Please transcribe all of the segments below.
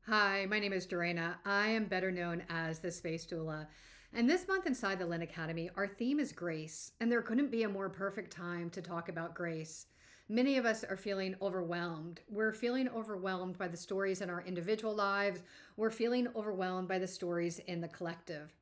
Hi, my name is Dorena. I am better known as the Space Doula. And this month inside the Lynn Academy, our theme is grace, and there couldn't be a more perfect time to talk about grace. Many of us are feeling overwhelmed. We're feeling overwhelmed by the stories in our individual lives. We're feeling overwhelmed by the stories in the collective.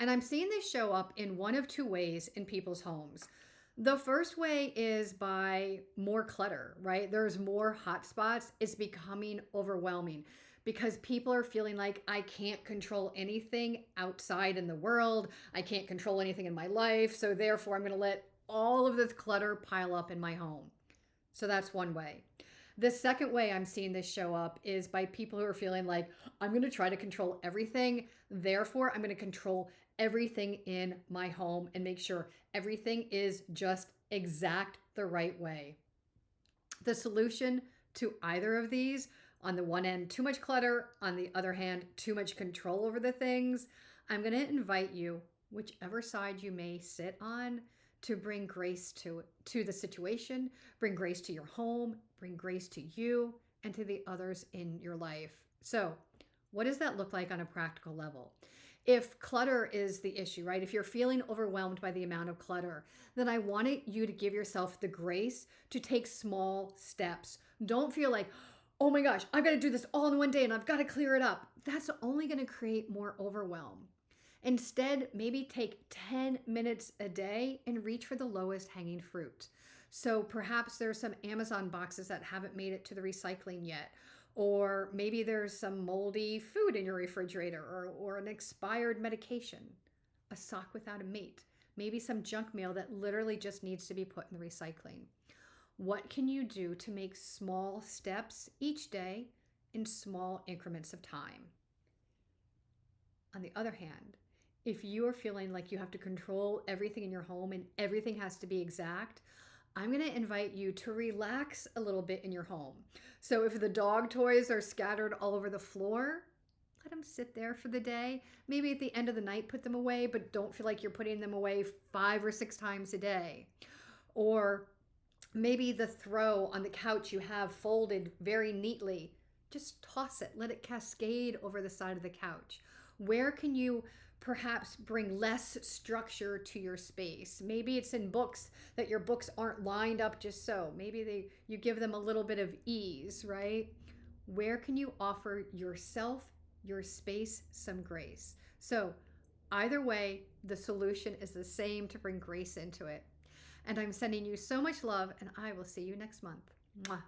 And I'm seeing this show up in one of two ways in people's homes. The first way is by more clutter, right? There's more hotspots. It's becoming overwhelming because people are feeling like I can't control anything outside in the world. I can't control anything in my life. So therefore, I'm going to let all of this clutter pile up in my home. So that's one way. The second way I'm seeing this show up is by people who are feeling like I'm going to try to control everything. Therefore, I'm going to control everything in my home and make sure everything is just exact the right way. The solution to either of these, on the one end, too much clutter, on the other hand, too much control over the things, I'm going to invite you, whichever side you may sit on, to bring grace to the situation, bring grace to your home, bring grace to you and to the others in your life. So, what does that look like on a practical level? If clutter is the issue, right? If you're feeling overwhelmed by the amount of clutter, then I wanted you to give yourself the grace to take small steps. Don't feel like, oh my gosh, I've got to do this all in one day and I've got to clear it up. That's only going to create more overwhelm. Instead, maybe take 10 minutes a day and reach for the lowest hanging fruit. So perhaps there's some Amazon boxes that haven't made it to the recycling yet. Or maybe there's some moldy food in your refrigerator or an expired medication, a sock without a mate, maybe some junk mail that literally just needs to be put in the recycling. What can you do to make small steps each day in small increments of time? On the other hand, if you are feeling like you have to control everything in your home and everything has to be exact, I'm going to invite you to relax a little bit in your home. So if the dog toys are scattered all over the floor, let them sit there for the day. Maybe at the end of the night, put them away, but don't feel like you're putting them away 5 or 6 times a day. Or maybe the throw on the couch you have folded very neatly. Just toss it, let it cascade over the side of the couch. Where can you perhaps bring less structure to your space? Maybe it's in books that your books aren't lined up just so. Maybe you give them a little bit of ease, right? Where can you offer yourself, your space, some grace? So either way, the solution is the same to bring grace into it. And I'm sending you so much love, and I will see you next month. Mwah.